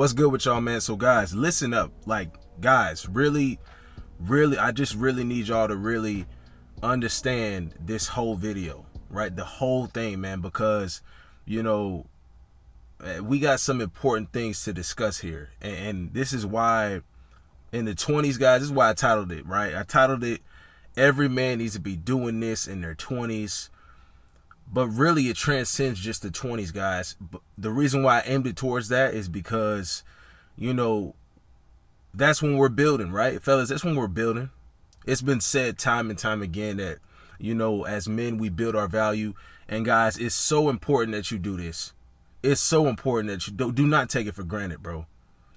What's good with y'all, man? So guys, listen up. Like, guys, really, I just really need y'all to really understand this whole video, right? The whole thing, man, because, you know, we got some important things to discuss here. And this is why in the 20s, guys, this is why I titled it, right? I titled it, Every Man Needs to Be Doing This in Their 20s. But really, it transcends just the 20s, guys. But the reason why I aimed it towards that is because, you know, that's when we're building, right? Fellas, that's when we're building. It's been said time and time again that, you know, as men, we build our value. And guys, it's so important that you do this. It's so important that you do not take it for granted, bro.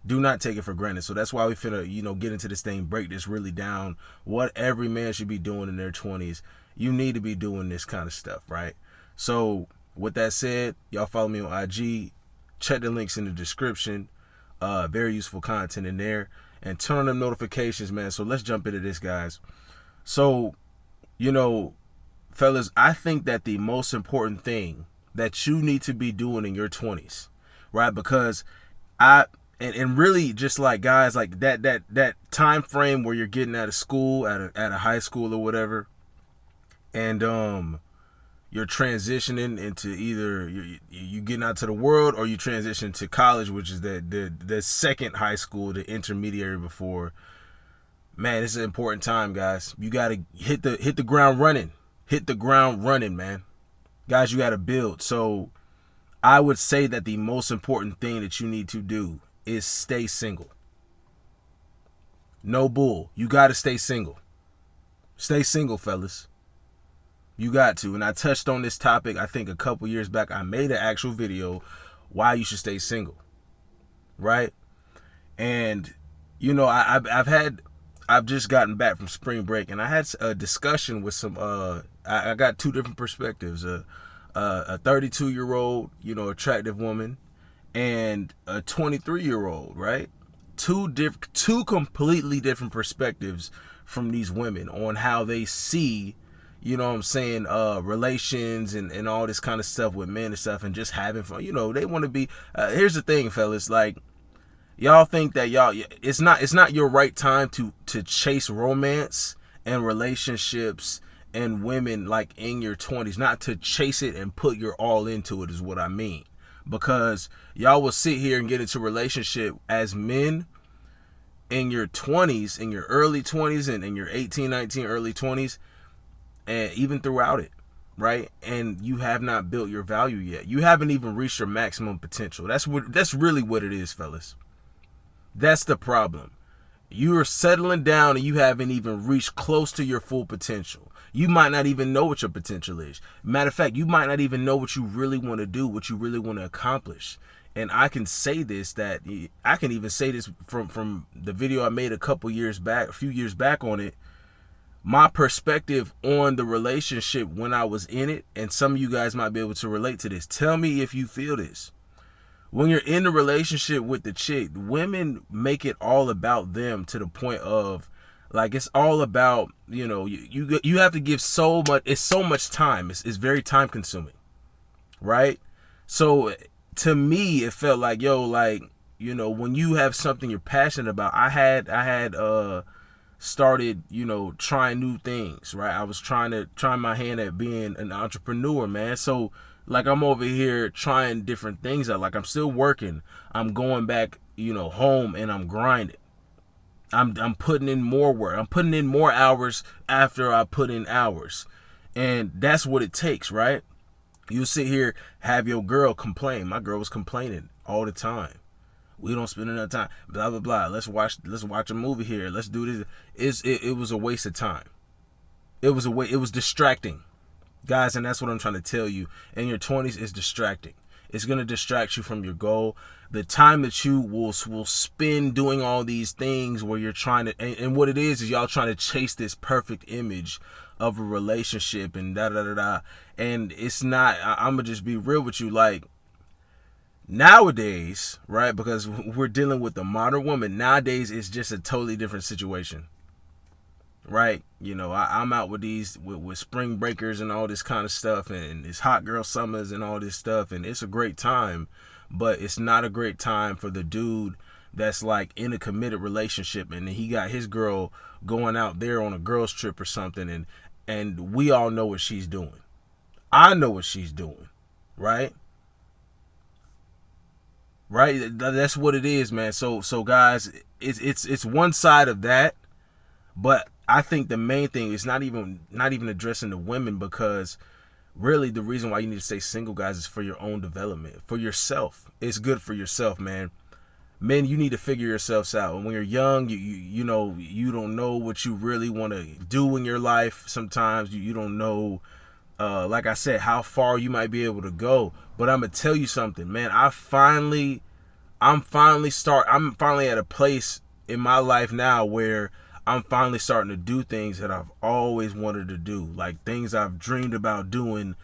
Do not take it for granted. So that's why we finna, you know, get into this thing, break this really down. What every man should be doing in their 20s. You need to be doing this kind of stuff, right? So with that said, y'all follow me on IG. Check the links in the description. Very useful content in there. And turn on them notifications, man. So let's jump into this, guys. So, you know, fellas, I think that the most important thing that you need to be doing in your 20s, right? Because and really just like, guys, like that time frame where you're getting out of school, at a high school or whatever, and you're transitioning into either you getting out to the world, or you transition to college, which is the second high school, the intermediary before. Man, this is an important time, guys. You gotta hit the ground running. Hit the ground running, man. Guys, you gotta build. So I would say that the most important thing that you need to do is stay single. No bull. You gotta stay single. Stay single, fellas. You got to. And I touched on this topic, I think a couple years back. I made an actual video why you should stay single, right? And, you know, I've just gotten back from spring break, and I had a discussion with some, I got two different perspectives. A 32-year-old, you know, attractive woman, and a 23-year-old, right? Two completely different perspectives from these women on how they see, you know what I'm saying, relations and all this kind of stuff with men and stuff, and just having fun. You know, they want to be, here's the thing, fellas, like, y'all think that it's not your right time to chase romance and relationships and women, like, in your 20s. Not to chase it and put your all into it is what I mean. Because y'all will sit here and get into a relationship as men in your 20s, in your early 20s, and in your 18, 19, early 20s, and even throughout it, right? And you have not built your value yet. You haven't even reached your maximum potential. That's really what it is, fellas. That's the problem. You are settling down and you haven't even reached close to your full potential. You might not even know what your potential is. Matter of fact, you might not even know what you really want to do, what you really want to accomplish. And I can say this, that I can even say this from the video I made a few years back on it. My perspective on the relationship when I was in it, and some of you guys might be able to relate to this. Tell me if you feel this. When you're in a relationship with the chick, women make it all about them, to the point of, like, it's all about, you know, you have to give so much. It's so much time. It's very time consuming, right? So to me, it felt like, yo, like, you know, when you have something you're passionate about, I had started, you know, trying new things, right? I was trying my hand at being an entrepreneur, man. So, like, I'm over here trying different things out. Like, I'm still working. I'm going back, you know, home, and I'm grinding. I'm putting in more work. I'm putting in more hours after I put in hours. And that's what it takes, right? You sit here, have your girl complain. My girl was complaining all the time. We don't spend enough time. Blah blah blah. Let's watch a movie here. Let's do this. It was a waste of time. It was distracting, guys, and that's what I'm trying to tell you. In your 20s, is distracting. It's gonna distract you from your goal. The time that you will spend doing all these things where you're trying to, and what it is y'all trying to chase this perfect image of a relationship and da da da da. And it's not. I'm gonna just be real with you, like. Nowadays, right, because we're dealing with the modern woman, nowadays it's just a totally different situation, right? You know, I'm out with with spring breakers and all this kind of stuff, and it's hot girl summers and all this stuff, and it's a great time. but it's not a great time for the dude that's like in a committed relationship and he got his girl going out there on a girls trip or something, and we all know what she's doing. I know what she's doing, right? Right? That's what it is, man. So guys, it's one side of that, but I think the main thing is not even addressing the women, because really the reason why you need to stay single, guys, is for your own development, for yourself. It's good for yourself, man. Men, you need to figure yourselves out. And when you're young, you know, you don't know what you really want to do in your life. Sometimes you don't know, like I said, how far you might be able to go. But I'm gonna tell you something, man. I'm finally at a place in my life now where I'm finally starting to do things that I've always wanted to do, like things I've dreamed about doing.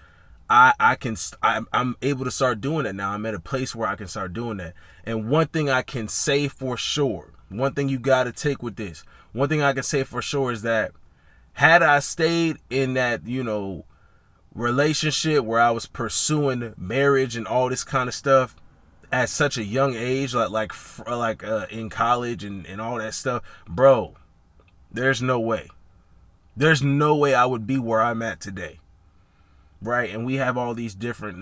I'm able to start doing it now. I'm at a place where I can start doing that. And one thing I can say for sure, one thing you got to take with this, one thing I can say for sure is that had I stayed in that, you know, relationship where I was pursuing marriage and all this kind of stuff at such a young age, like in college and all that stuff, bro, there's no way I would be where I'm at today. Right? And we have all these different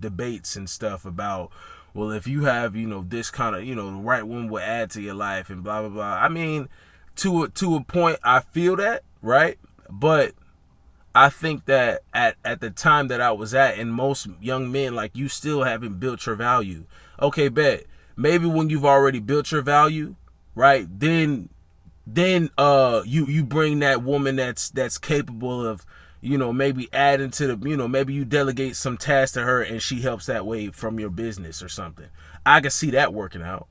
debates and stuff about, well, if you have, you know, this kind of, you know, the right one will add to your life and blah, blah, blah. I mean, to a point, I feel that, right? But I think that at the time that I was at, and most young men, like, you still haven't built your value. Okay, bet. Maybe when you've already built your value, right, then you bring that woman that's capable of, you know, maybe adding to the, you know, maybe you delegate some tasks to her and she helps that way from your business or something. I can see that working out.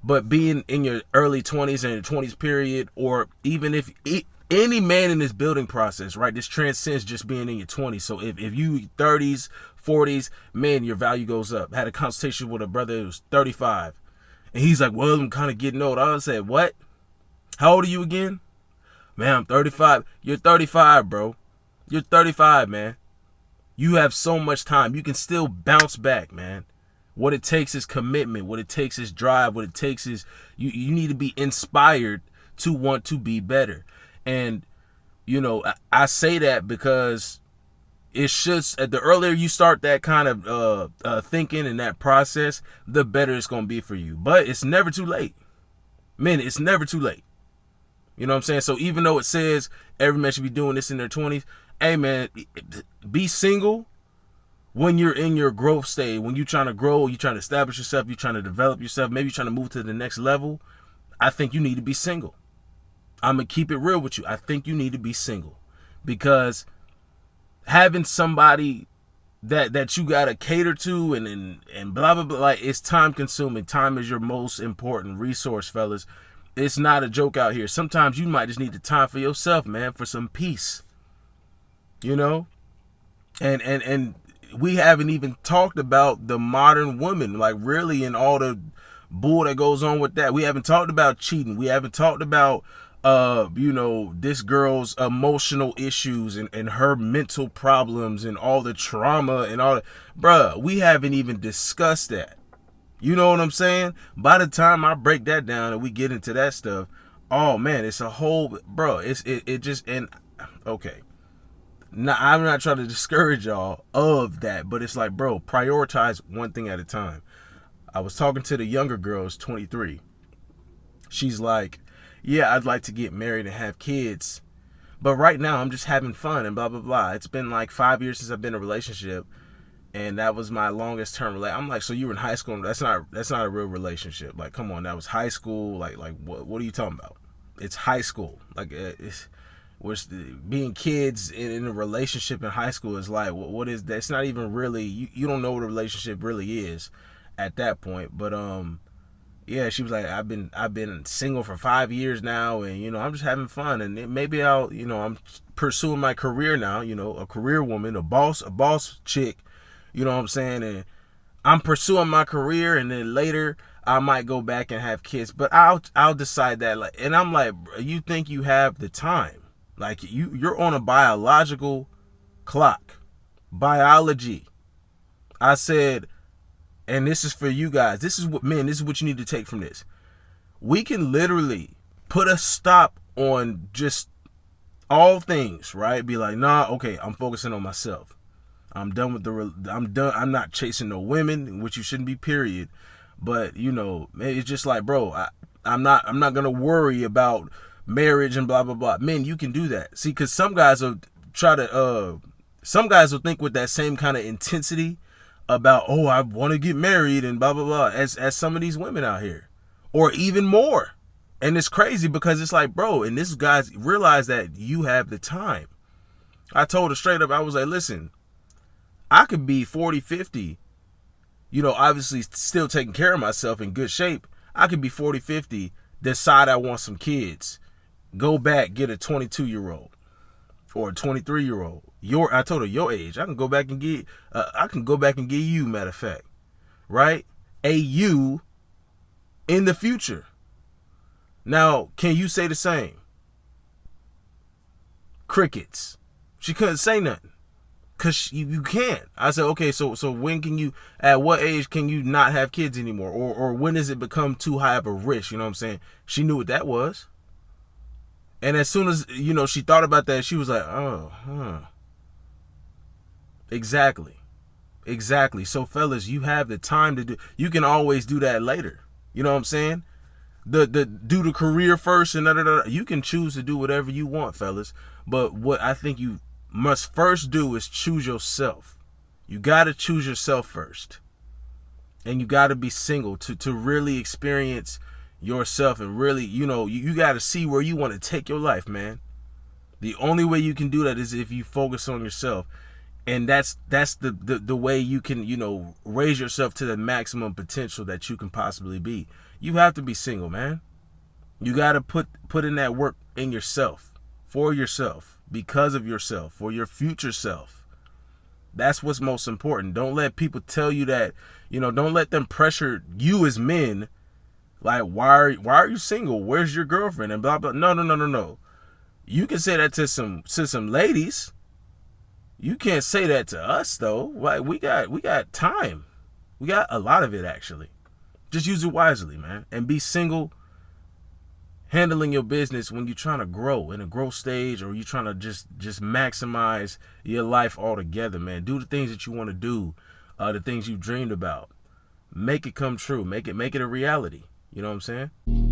But being in your early 20s and your 20s period, or even if any man in this building process, right, this transcends just being in your 20s. So if you 30s, 40s, man, your value goes up. I had a conversation with a brother who was 35, and he's like, well, I'm kind of getting old. I said, what? How old are you again? Man, I'm 35. You're 35, bro. You're 35, man. You have so much time. You can still bounce back, man. What it takes is commitment. What it takes is drive. What it takes is you need to be inspired to want to be better. And, you know, I say that because it should, the earlier you start that kind of thinking and that process, the better it's going to be for you. But it's never too late. Man, it's never too late. You know what I'm saying? So even though it says every man should be doing this in their 20s, hey, man, be single when you're in your growth stage, when you're trying to grow, you're trying to establish yourself, you're trying to develop yourself, maybe you're trying to move to the next level. I think you need to be single. I'm going to keep it real with you. I think you need to be single, because having somebody that you got to cater to and blah, blah, blah, like, it's time consuming. Time is your most important resource, fellas. It's not a joke out here. Sometimes you might just need the time for yourself, man, for some peace. You know? And we haven't even talked about the modern woman, like, really, and all the bull that goes on with that. We haven't talked about cheating. We haven't talked about you know, this girl's emotional issues and her mental problems and all the trauma and all that. Bruh, we haven't even discussed that. You know what I'm saying? By the time I break that down and we get into that stuff, oh man, it's a whole, bro, it just, and okay. Now, I'm not trying to discourage y'all of that, but it's like, bro, prioritize one thing at a time. I was talking to the younger girl, who's 23. She's like, yeah, I'd like to get married and have kids, but right now I'm just having fun and blah, blah, blah. It's been like 5 years since I've been in a relationship, and that was my longest term relationship. I'm like, so you were in high school? That's not a real relationship. Like, come on, that was high school. Like what are you talking about? It's high school. Like, being kids in a relationship in high school is like, what is that? It's not even really, you don't know what a relationship really is at that point. But yeah, she was like, I've been single for 5 years now, and you know, I'm just having fun, and maybe I'll, you know, I'm pursuing my career now, you know, a career woman, a boss chick, you know what I'm saying, and I'm pursuing my career, and then later I might go back and have kids, but I'll decide that. Like, and I'm like, you think you have the time? Like, you're on a biological clock, biology. I said, and this is for you guys. This is what you need to take from this. We can literally put a stop on just all things, right? Be like, nah, okay, I'm focusing on myself. I'm done with I'm done. I'm not chasing no women, which you shouldn't be, period. But it's just like, bro, I'm not gonna worry about marriage and blah blah blah. Men, you can do that. See, because some guys will think with that same kind of intensity about, oh, I want to get married and blah blah blah, as some of these women out here, or even more. And it's crazy because it's like, bro, and this guys realize that you have the time. I told her straight up, I was like, listen, I could be 40, 50, obviously still taking care of myself, in good shape. I could be 40, 50, decide I want some kids, go back, get a 22-year-old or a 23-year-old. I told her your age. I can go back and get you, matter of fact, right? A you in the future. Now, can you say the same? Crickets. She couldn't say nothing. Because you can't. I said, okay, so when can you, at what age can you not have kids anymore? Or when does it become too high of a risk? You know what I'm saying? She knew what that was. And as soon as, she thought about that, she was like, oh, huh. Exactly. So fellas, you have the time to do, you can always do that later. You know what I'm saying? Do the career first and you can choose to do whatever you want, fellas. But what I think you must first do is choose yourself. You got to choose yourself first. And you got to be single to really experience yourself, and really, you got to see where you want to take your life, man. The only way you can do that is if you focus on yourself. And that's the way you can, raise yourself to the maximum potential that you can possibly be. You have to be single, man. You got to put in that work in yourself, for yourself, because of yourself, for your future self. That's what's most important. Don't let people tell you that, don't let them pressure you as men. Like, why are you single? Where's your girlfriend? And blah, blah. No. You can say that to some ladies. You can't say that to us, though. Like, we got time. We got a lot of it, actually. Just use it wisely, man. And be single, handling your business when you're trying to grow in a growth stage, or you're trying to just maximize your life altogether, man. Do the things that you want to do, the things you dreamed about. Make it come true. Make it a reality. You know what I'm saying?